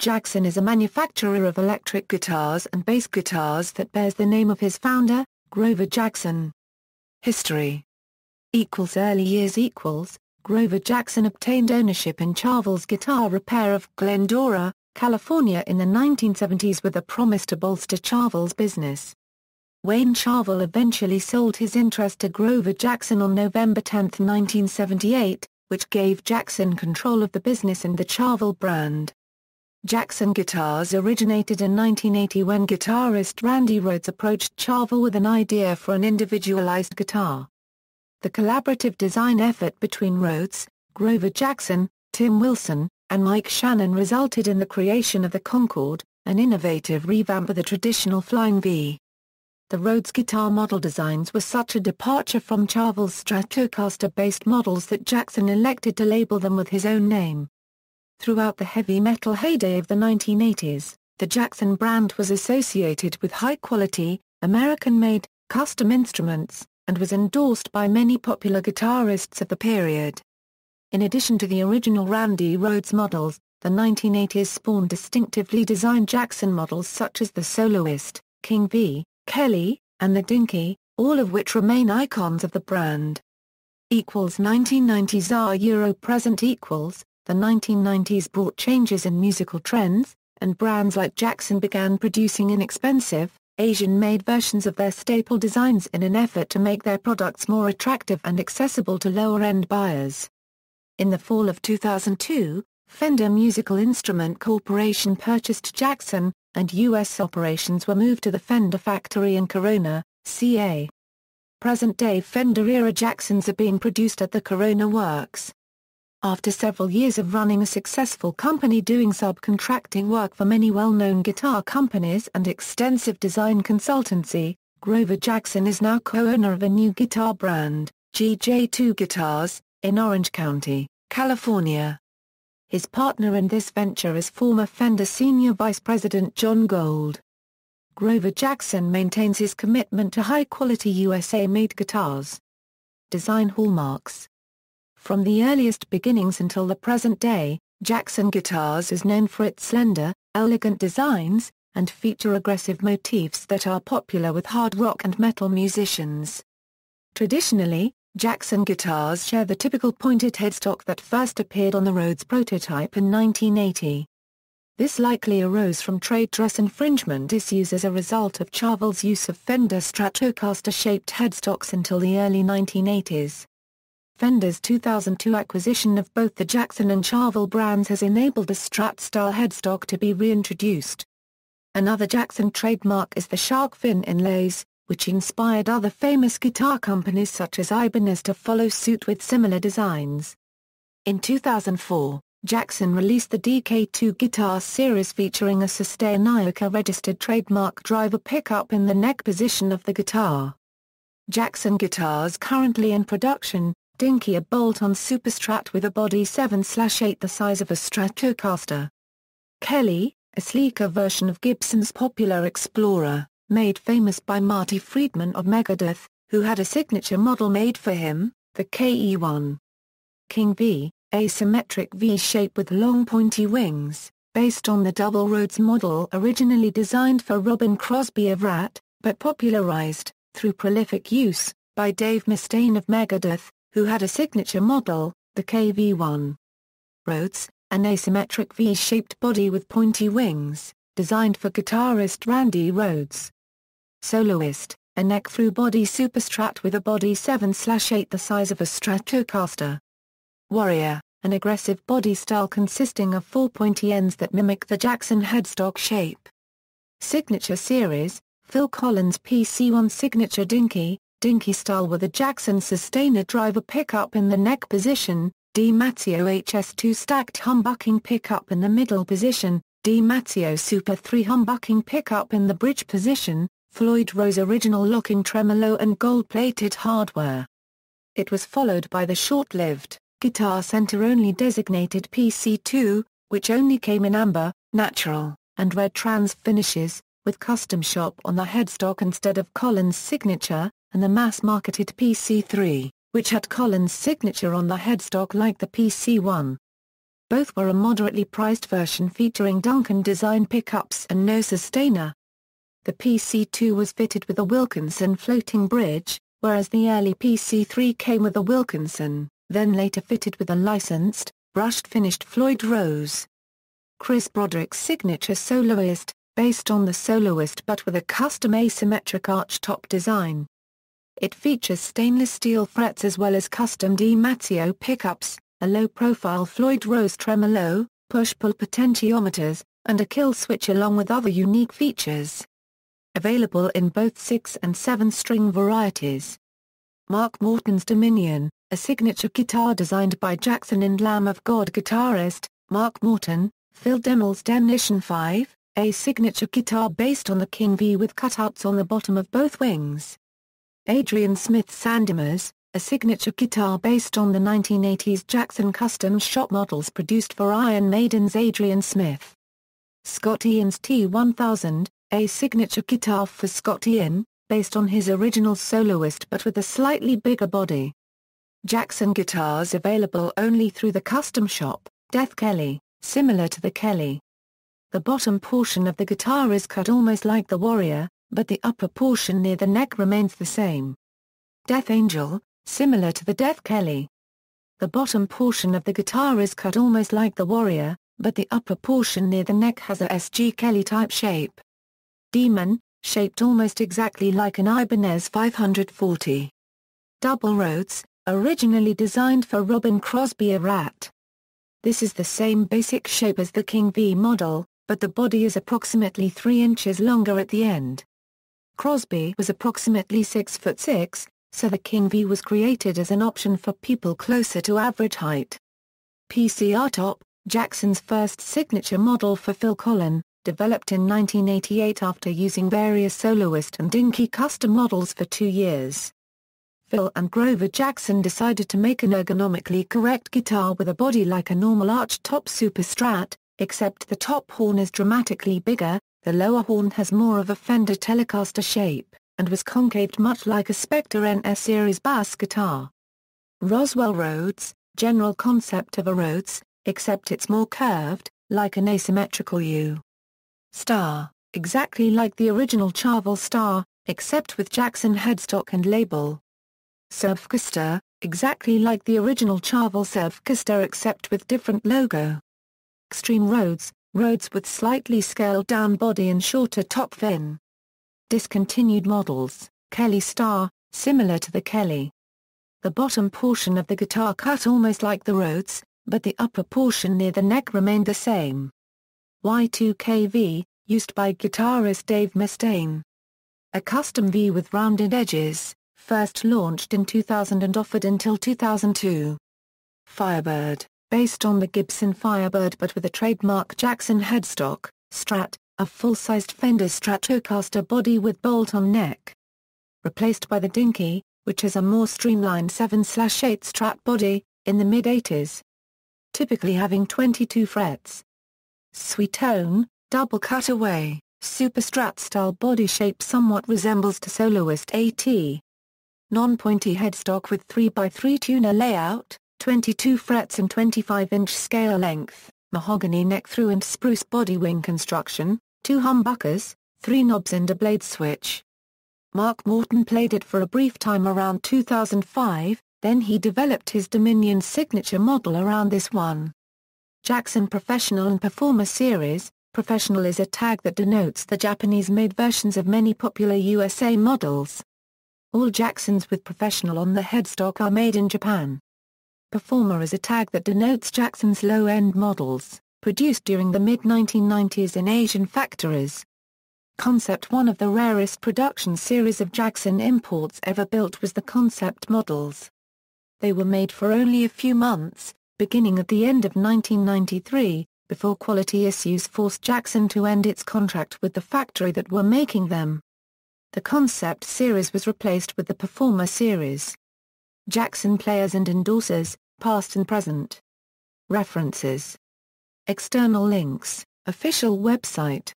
Jackson is a manufacturer of electric guitars and bass guitars that bears the name of his founder, Grover Jackson. History. Early years. Grover Jackson obtained ownership in Charvel's Guitar Repair of Glendora, California in the 1970s with a promise to bolster Charvel's business. Wayne Charvel eventually sold his interest to Grover Jackson on November 10, 1978, which gave Jackson control of the business and the Charvel brand. Jackson guitars originated in 1980 when guitarist Randy Rhoads approached Charvel with an idea for an individualized guitar. The collaborative design effort between Rhoads, Grover Jackson, Tim Wilson, and Mike Shannon resulted in the creation of the Concorde, an innovative revamp of the traditional Flying V. The Rhoads guitar model designs were such a departure from Charvel's Stratocaster-based models that Jackson elected to label them with his own name. Throughout the heavy metal heyday of the 1980s, the Jackson brand was associated with high-quality, American-made, custom instruments, and was endorsed by many popular guitarists of the period. In addition to the original Randy Rhoads models, the 1980s spawned distinctively designed Jackson models such as the Soloist, King V, Kelly, and the Dinky, all of which remain icons of the brand. 1990s are present. The 1990s brought changes in musical trends, and brands like Jackson began producing inexpensive, Asian-made versions of their staple designs in an effort to make their products more attractive and accessible to lower-end buyers. In the fall of 2002, Fender Musical Instrument Corporation purchased Jackson, and U.S. operations were moved to the Fender factory in Corona, CA. Present-day Fender-era Jacksons are being produced at the Corona Works. After several years of running a successful company doing subcontracting work for many well-known guitar companies and extensive design consultancy, Grover Jackson is now co-owner of a new guitar brand, GJ2 Guitars, in Orange County, California. His partner in this venture is former Fender Senior Vice President John Gold. Grover Jackson maintains his commitment to high-quality USA-made guitars. Design hallmarks. From the earliest beginnings until the present day, Jackson Guitars is known for its slender, elegant designs, and feature aggressive motifs that are popular with hard rock and metal musicians. Traditionally, Jackson guitars share the typical pointed headstock that first appeared on the Rhoads prototype in 1980. This likely arose from trade dress infringement issues as a result of Charvel's use of Fender Stratocaster-shaped headstocks until the early 1980s. Fender's 2002 acquisition of both the Jackson and Charvel brands has enabled the Strat-style headstock to be reintroduced. Another Jackson trademark is the shark fin inlays, which inspired other famous guitar companies such as Ibanez to follow suit with similar designs. In 2004, Jackson released the DK2 guitar series featuring a Sustain-Ioka-registered trademark driver pickup in the neck position of the guitar. Jackson guitars currently in production: Dinky, a bolt-on superstrat with a body 7/8 the size of a Stratocaster. Kelly, a sleeker version of Gibson's popular Explorer, made famous by Marty Friedman of Megadeth, who had a signature model made for him, the KE1. King V, asymmetric V shape with long pointy wings, based on the double Rhoads model originally designed for Robin Crosby of Rat, but popularized, through prolific use, by Dave Mustaine of Megadeth, who had a signature model, the KV1. Rhoads, an asymmetric V-shaped body with pointy wings, designed for guitarist Randy Rhoads. Soloist, a neck-through body superstrat with a body 7/8 the size of a Stratocaster. Warrior, an aggressive body style consisting of 4 pointy ends that mimic the Jackson headstock shape. Signature series, Phil Collins PC1 signature Dinky, Dinky style with a Jackson Sustainer driver pickup in the neck position, DiMatteo HS2 stacked humbucking pickup in the middle position, DiMatteo Super 3 humbucking pickup in the bridge position, Floyd Rose original locking tremolo and gold-plated hardware. It was followed by the short-lived, Guitar Center-only designated PC2, which only came in amber, natural, and red trans finishes, with custom shop on the headstock instead of Collins' signature, and the mass-marketed PC3, which had Collins' signature on the headstock like the PC1. Both were a moderately priced version featuring Duncan design pickups and no sustainer. The PC2 was fitted with a Wilkinson floating bridge, whereas the early PC3 came with a Wilkinson, then later fitted with a licensed, brushed-finished Floyd Rose. Chris Broderick's signature soloist, based on the soloist but with a custom asymmetric archtop design. It features stainless steel frets as well as custom DiMatteo pickups, a low-profile Floyd Rose tremolo, push-pull potentiometers, and a kill switch along with other unique features. Available in both 6- and 7-string varieties. Mark Morton's Dominion, a signature guitar designed by Jackson and Lamb of God guitarist, Mark Morton. Phil Demmel's Demolition 5, a signature guitar based on the King V with cutouts on the bottom of both wings. Adrian Smith's Sandemus, a signature guitar based on the 1980s Jackson custom shop models produced for Iron Maiden's Adrian Smith. Scott Ian's T1000, a signature guitar for Scott Ian, based on his original soloist but with a slightly bigger body. Jackson guitars available only through the custom shop, Death Kelly, similar to the Kelly. The bottom portion of the guitar is cut almost like the Warrior, but the upper portion near the neck remains the same. Death Angel, similar to the Death Kelly. The bottom portion of the guitar is cut almost like the Warrior, but the upper portion near the neck has a SG Kelly type shape. Demon, shaped almost exactly like an Ibanez 540. Double Rhodes, originally designed for Robin Crosby a Rat. This is the same basic shape as the King V model, but the body is approximately 3 inches longer at the end. Crosby was approximately 6'6", so the King V was created as an option for people closer to average height. PCR Top, Jackson's first signature model for Phil Collen, developed in 1988 after using various soloist and dinky custom models for 2 years. Phil and Grover Jackson decided to make an ergonomically correct guitar with a body like a normal arch-top Super Strat, except the top horn is dramatically bigger, the lower horn has more of a Fender Telecaster shape, and was concaved much like a Spector NS series bass guitar. Roswell Rhodes, general concept of a Rhodes, except it's more curved, like an asymmetrical U. Star, exactly like the original Charvel Star, except with Jackson headstock and label. Surfcaster, exactly like the original Charvel Surfcaster except with different logo. Extreme Rhodes, Rhodes with slightly scaled-down body and shorter top fin. Discontinued models, Kelly Star, similar to the Kelly. The bottom portion of the guitar cut almost like the Rhodes, but the upper portion near the neck remained the same. Y2KV, used by guitarist Dave Mustaine. A custom V with rounded edges, first launched in 2000 and offered until 2002. Firebird, based on the Gibson Firebird but with a trademark Jackson headstock, Strat, a full-sized Fender Stratocaster body with bolt-on neck. Replaced by the Dinky, which has a more streamlined 7/8 Strat body, in the mid-80s. Typically having 22 frets. Sweetone, double cutaway, Super Strat style body shape somewhat resembles to soloist AT. Non-pointy headstock with 3x3 tuner layout, 22 frets and 25-inch scale length, mahogany neck through and spruce body wing construction, 2 humbuckers, 3 knobs and a blade switch. Mark Morton played it for a brief time around 2005, then he developed his Dominion signature model around this one. Jackson Professional and Performer Series. Professional is a tag that denotes the Japanese-made versions of many popular USA models. All Jacksons with Professional on the headstock are made in Japan. Performer is a tag that denotes Jackson's low-end models, produced during the mid-1990s in Asian factories. Concept. One of the rarest production series of Jackson imports ever built was the concept models. They were made for only a few months, beginning at the end of 1993, before quality issues forced Jackson to end its contract with the factory that were making them. The concept series was replaced with the Performer series. Jackson players and endorsers, past and present. References. External links, official website.